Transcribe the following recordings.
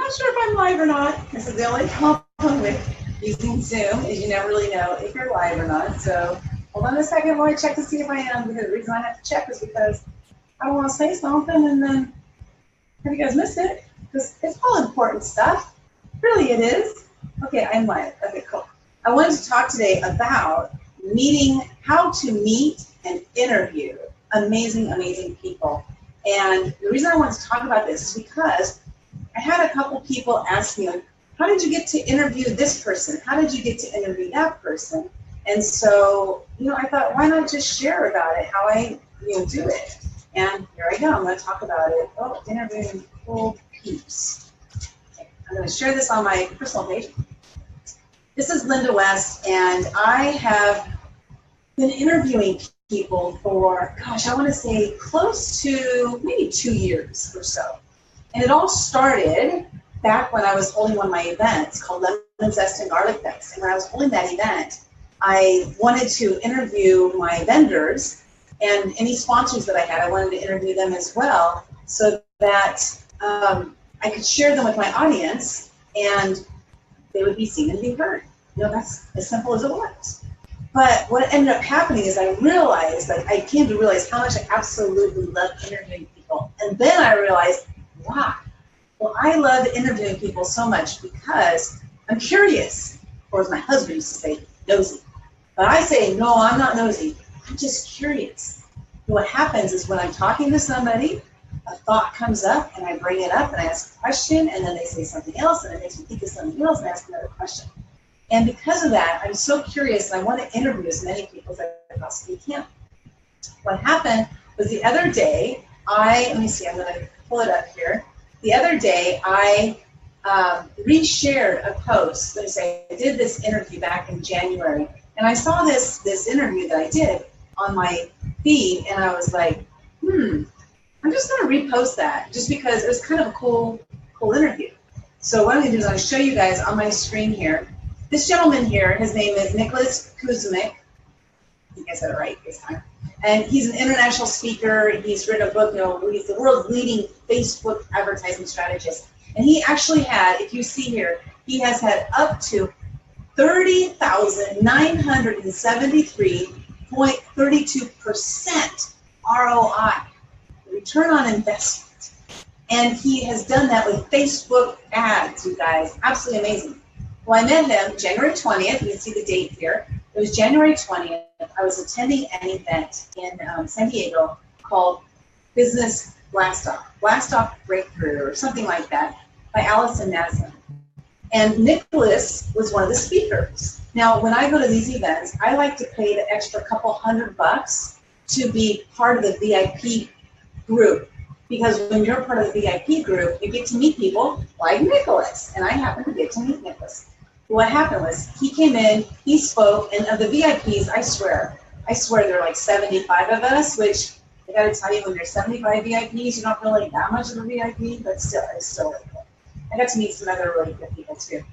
not sure if I'm live or not. This is the only problem with using Zoom is you never really know if you're live or not. So hold on a second while I check to see if I am, because the reason I have to check is because I don't want to say something and then have you guys missed it, because it's all important stuff. Really it is. Okay, I'm live. Okay, cool. I wanted to talk today about how to meet and interview amazing, amazing people. And the reason I wanted to talk about this is because I had a couple people ask me, how did you get to interview this person? How did you get to interview that person? And so, I thought, why not just share about it, how I, do it? And here I go, I'm going to talk about it. Oh, interviewing cool Peeps. Okay, I'm going to share this on my personal page. This is Linda West, and I have been interviewing people for, gosh, I want to say close to maybe 2 years or so. And it all started back when I was holding one of my events called Lemon Zest and Garlic Fest. And when I was holding that event, I wanted to interview my vendors and any sponsors that I had. I wanted to interview them as well so that I could share them with my audience and they would be seen and be heard. That's as simple as it was. But what ended up happening is I came to realize how much I absolutely love interviewing people. And then I realized, wow, well, I love interviewing people so much because I'm curious, or as my husband used to say, nosy. But I say, no, I'm not nosy. I'm just curious. And what happens is when I'm talking to somebody, a thought comes up and I bring it up and I ask a question and then they say something else and it makes me think of something else and ask another question. And because of that, I'm so curious and I want to interview as many people as I possibly can. What happened was the other day, let me see, I'm going to pull it up here. The other day, I reshared a post. Let me say, I did this interview back in January, and I saw this interview that I did on my feed, and I was like, I'm just going to repost that, just because it was kind of a cool interview. So what I'm going to do is I'm going to show you guys on my screen here. This gentleman here, his name is Nicholas Kuzmic. I think I said it right this time. And he's an international speaker. He's written a book, he's the world's leading Facebook advertising strategist. And he actually had, if you see here, he has had up to 30,973.32% ROI, return on investment. And he has done that with Facebook ads, you guys. Absolutely amazing. Well, I met him January 20th. You can see the date here. It was January 20th. I was attending an event in San Diego called Business Blast-Off Breakthrough, or something like that, by Allison Madison. And Nicholas was one of the speakers. Now, when I go to these events, I like to pay the extra couple $100 to be part of the VIP group. Because when you're part of the VIP group, you get to meet people like Nicholas. And I happen to get to meet Nicholas. What happened was he came in, he spoke, and of the VIPs, I swear there are like 75 of us, which I gotta tell you, when there's 75 VIPs, you don't feel like that much of a VIP, but still, it's still really cool. I got to meet some other really good people too.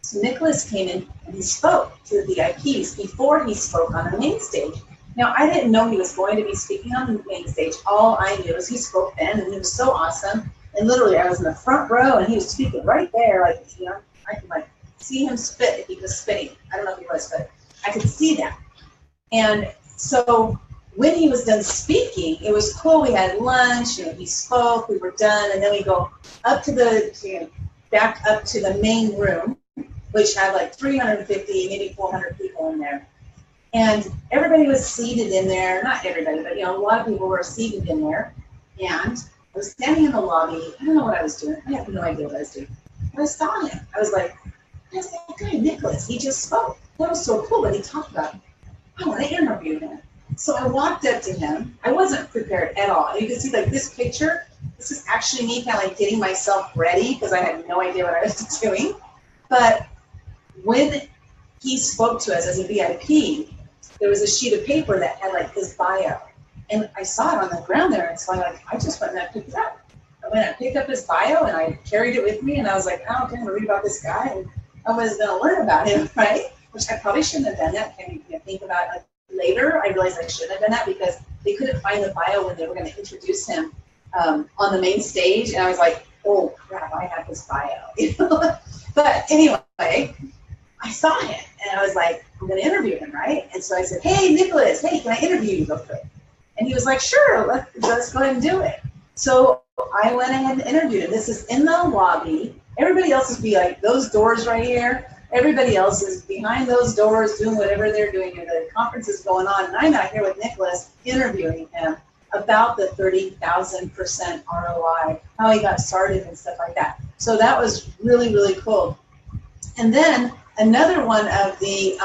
So Nicholas came in and he spoke to the VIPs before he spoke on the main stage. Now, I didn't know he was going to be speaking on the main stage. All I knew is he spoke then, and it was so awesome. And literally, I was in the front row, and he was speaking right there, I could see him spit if he was spitting. I don't know if he was, but I could see that. And so when he was done speaking, it was cool. We had lunch, he spoke, we were done, and then we go up to back up to the main room, which had like 350, maybe 400 people in there. And everybody was seated in there, not everybody, but a lot of people were seated in there. And I was standing in the lobby. I don't know what I was doing. I have no idea what I was doing. But I saw him. I was like, that's that guy, Nicholas. He just spoke. That was so cool what he talked about. I want to interview him. So I walked up to him. I wasn't prepared at all. You can see this picture. This is actually me kind of getting myself ready because I had no idea what I was doing. But when he spoke to us as a VIP, there was a sheet of paper that had his bio. And I saw it on the ground there. And so I just went and I picked it up. I went and picked up his bio and I carried it with me. And I was like, oh, okay, I'm going to read about this guy. And I was going to learn about him, right? Which I probably shouldn't have done that. Can you think about later? I realized I shouldn't have done that because they couldn't find the bio when they were going to introduce him on the main stage. And I was like, oh crap, I have his bio. You know? But anyway, I saw him and I was like, I'm going to interview him, right? And so I said, hey, Nicholas, hey, can I interview you real quick? And he was like, sure, let's go ahead and do it. So I went ahead and interviewed him. This is in the lobby. Everybody else is like those doors right here. Everybody else is behind those doors doing whatever they're doing. And the conference is going on. And I'm out here with Nicholas interviewing him about the 30,000% ROI, how he got started and stuff like that. So that was really, really cool. And then another one of the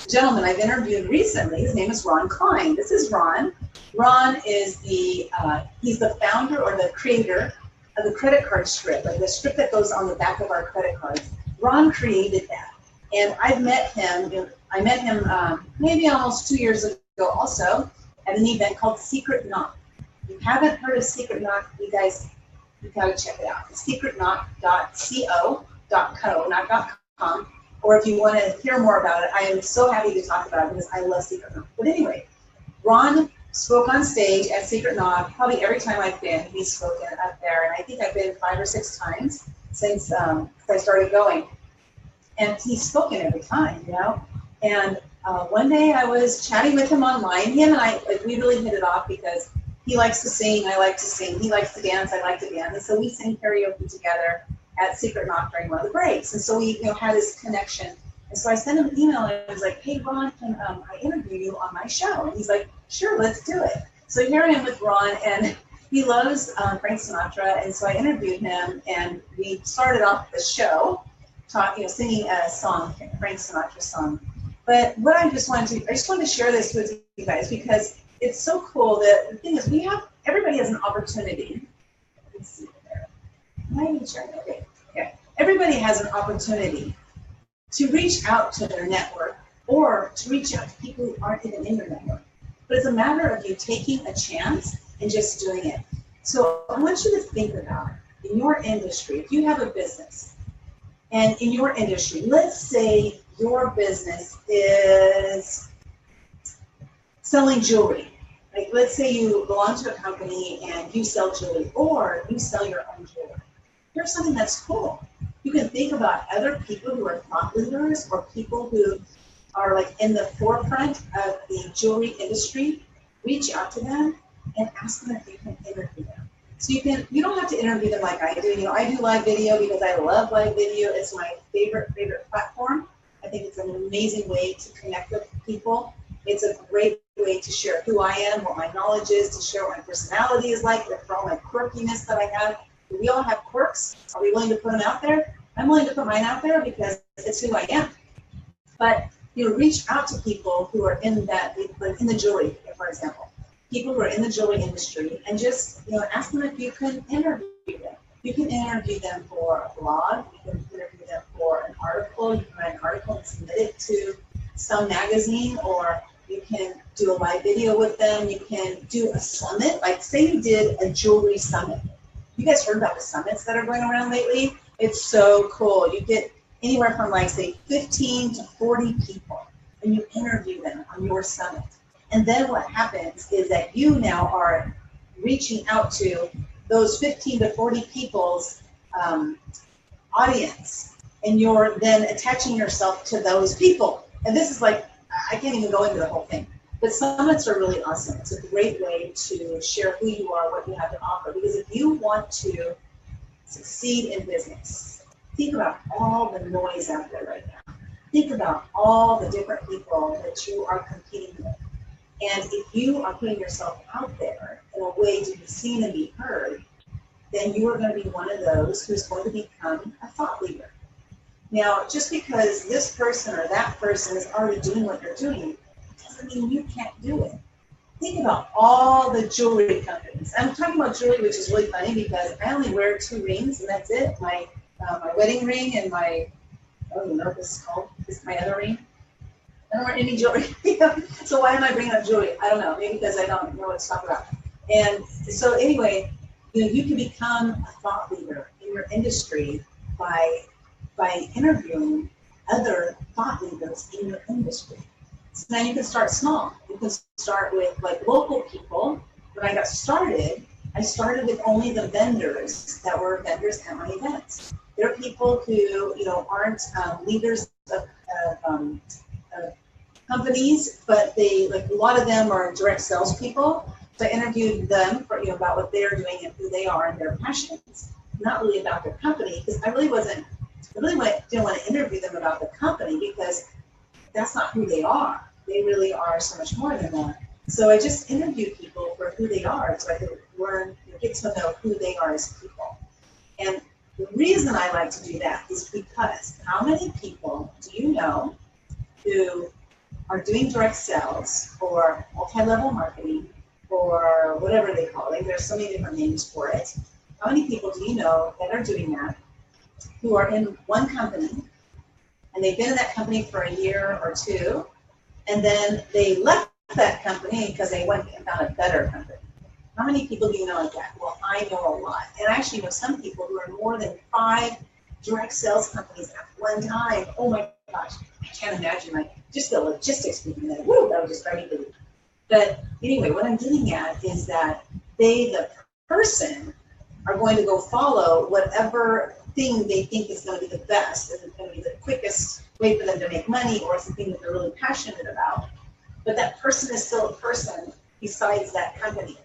gentlemen I've interviewed recently, his name is Ron Klein. This is Ron. Ron is he's the founder or the creator of the credit card strip, like the strip that goes on the back of our credit cards. Ron created that. And I've met him, maybe almost 2 years ago also at an event called Secret Knock. If you haven't heard of Secret Knock, you guys, you gotta check it out. It's secretknock.co, not .com. Or if you want to hear more about it, I am so happy to talk about it because I love Secret Knock. But anyway, Ron spoke on stage at Secret Knock. Probably every time I've been, he's spoken up there. And I think I've been 5 or 6 times since I started going. And he's spoken every time, you know. And one day I was chatting with him online. Him and I, like, we really hit it off because he likes to sing, I like to sing. He likes to dance, I like to dance. And so we sing karaoke together at Secret Knock during one of the breaks. And so we had this connection. And so I sent him an email and I was like, hey, Ron, can I interview you on my show? And he's like, sure, let's do it. So here I am with Ron, and he loves Frank Sinatra. And so I interviewed him, and we started off the show singing a song, Frank Sinatra song. But what I just wanted to share this with you guys because it's so cool that the thing is everybody has an opportunity. Let me see there. Okay. Yeah. Everybody has an opportunity to reach out to their network or to reach out to people who aren't even in your network. But it's a matter of you taking a chance and just doing it. So I want you to think about, in your industry, if you have a business, and in your industry, let's say your business is selling jewelry. Like, let's say you belong to a company and you sell jewelry, or you sell your own jewelry. Here's something that's cool. You can think about other people who are thought leaders or people who are like in the forefront of the jewelry industry. Reach out to them and ask them if you can interview them. So you don't have to interview them like I do. You know, I do live video because I love live video. It's my favorite platform. I think it's an amazing way to connect with people. It's a great way to share who I am, what my knowledge is, to share what my personality is like, for all my quirkiness that I have. We all have quirks. Are we willing to put them out there? I'm willing to put mine out there because it's who I am. But reach out to people who are in that, like in the jewelry, for example, people who are in the jewelry industry, and just ask them if you can interview them. You can interview them for a blog. You can interview them for an article. You can write an article and submit it to some magazine, or you can do a live video with them. You can do a summit. Like, say you did a jewelry summit. You guys heard about the summits that are going around lately? It's so cool. You get anywhere from, like, say 15 to 40 people, and you interview them on your summit. And then what happens is that you now are reaching out to those 15 to 40 people's audience, and you're then attaching yourself to those people. And this is like, I can't even go into the whole thing, but summits are really awesome. It's a great way to share who you are, what you have to offer, because if you want to succeed in business, think about all the noise out there right now. Think about all the different people that you are competing with. And if you are putting yourself out there in a way to be seen and be heard, then you are going to be one of those who's going to become a thought leader. Now, just because this person or that person is already doing what you're doing, doesn't mean you can't do it. Think about all the jewelry companies. I'm talking about jewelry, which is really funny because I only wear 2 rings and that's it. My wedding ring and my, I don't even know what this is called. This is my other ring. I don't wear any jewelry. So why am I bringing up jewelry? I don't know. Maybe because I don't know what to talk about. And so anyway, you can become a thought leader in your industry by interviewing other thought leaders in your industry. So now you can start small. You can start with like local people. When I got started, I started with only the vendors that were vendors at my events. There are people who, you know, aren't leaders of companies, but they, like, a lot of them are direct salespeople. So I interviewed them for, you know, about what they're doing and who they are and their passions, not really about their company, because I really didn't want to interview them about the company, because that's not who they are. They really are so much more than that. So I just interviewed people for who they are, so I could learn, get to know who they are as people. And the reason I like to do that is because how many people do you know who are doing direct sales or multi-level marketing or whatever they call it? There's so many different names for it. How many people do you know that are doing that, who are in one company, and they've been in that company for a year or two, and then they left that company because they went and found a better company? How many people do you know like that? Well, I know a lot. And I actually know some people who are in more than 5 direct sales companies at one time. Oh my gosh, I can't imagine, like, just the logistics being there. Woo, that would just drive me crazy. But anyway, what I'm getting at is that the person, are going to go follow whatever thing they think is going to be the best, and it's going to be the quickest way for them to make money, or something that they're really passionate about. But that person is still a person besides that company.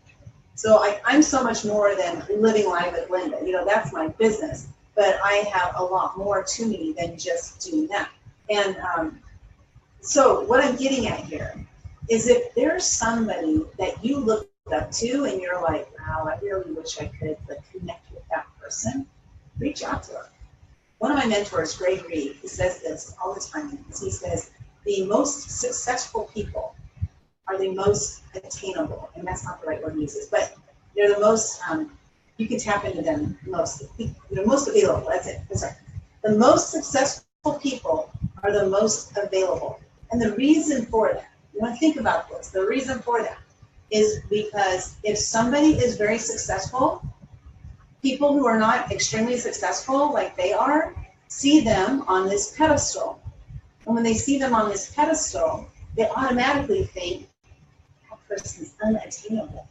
So I'm so much more than living life with Linda. You know, that's my business. But I have a lot more to me than just doing that. And so what I'm getting at here is, if there's somebody that you look up to and you're like, wow, I really wish I could, like, connect with that person, reach out to them. One of my mentors, Greg Reed, he says this all the time. He says, the most successful people are the most attainable, and that's not the right word he uses, but they're the most, you can tap into them most, they're most available, that's it, that's right. The most successful people are the most available. And the reason for that, you want to think about this, the reason for that is because if somebody is very successful, people who are not extremely successful like they are, see them on this pedestal. And when they see them on this pedestal, they automatically think that person is unattainable.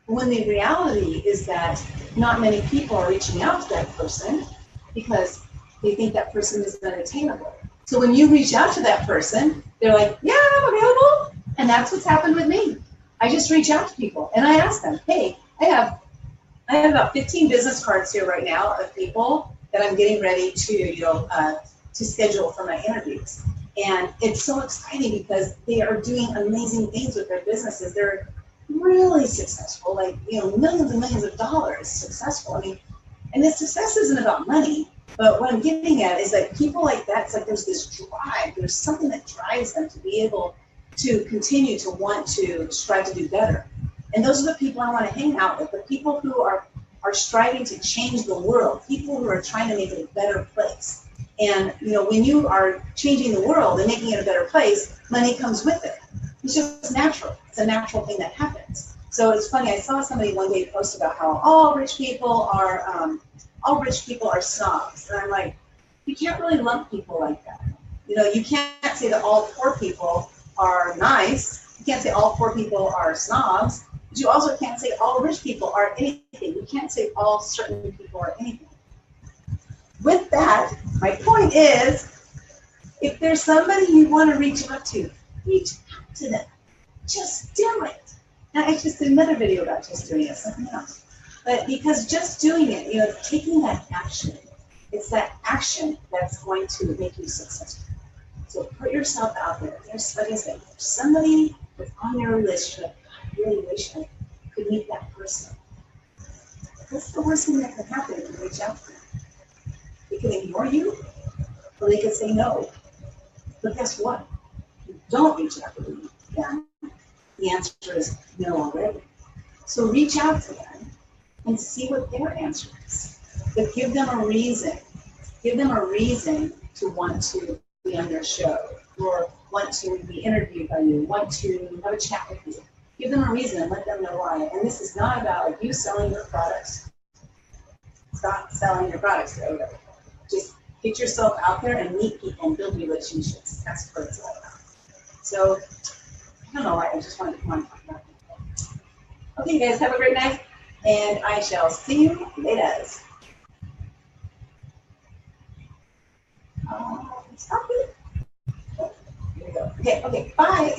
When the reality is that not many people are reaching out to that person because they think that person is unattainable. So when you reach out to that person, they're like, yeah, I'm available. And that's what's happened with me. I just reach out to people and I ask them, hey, I have about 15 business cards here right now of people that I'm getting ready to, to schedule for my interviews. And it's so exciting because they are doing amazing things with their businesses. They're really successful, like, millions and millions of dollars successful. I mean, and this success isn't about money, but what I'm getting at is that people like that, it's like there's this drive, there's something that drives them to be able to continue to want to strive to do better. And those are the people I want to hang out with, the people who are striving to change the world, people who are trying to make it a better place. And, when you are changing the world and making it a better place, money comes with it. It's just natural. It's a natural thing that happens. So it's funny, I saw somebody one day post about how all rich people are snobs. And I'm like, you can't really lump people like that. You can't say that all poor people are nice. You can't say all poor people are snobs. But you also can't say all rich people are anything. You can't say all certain people are anything. With that, my point is, if there's somebody you want to reach out to, reach out to them. Just do it. Now, I just did another video about just doing it, something else. But because just doing it, taking that action, it's that action that's going to make you successful. So put yourself out there. There's, like I said, if somebody that's on your relationship, I really wish I could meet that person. What's the worst thing that can happen if you reach out to them? They can ignore you, or they can say no. But guess what? If you don't reach out to them, the answer is no already. So reach out to them and see what their answer is. But give them a reason. Give them a reason to want to be on their show, or want to be interviewed by you, want to have a chat with you. Give them a reason and let them know why. And this is not about you selling your products. Stop selling your products to everybody. Just get yourself out there and meet people and build relationships. That's what it's all about. So, I don't know why, I just wanted to come on and talk about it. Okay, you guys, have a great night. And I shall see you later. Stop it. Here we go. Okay, bye.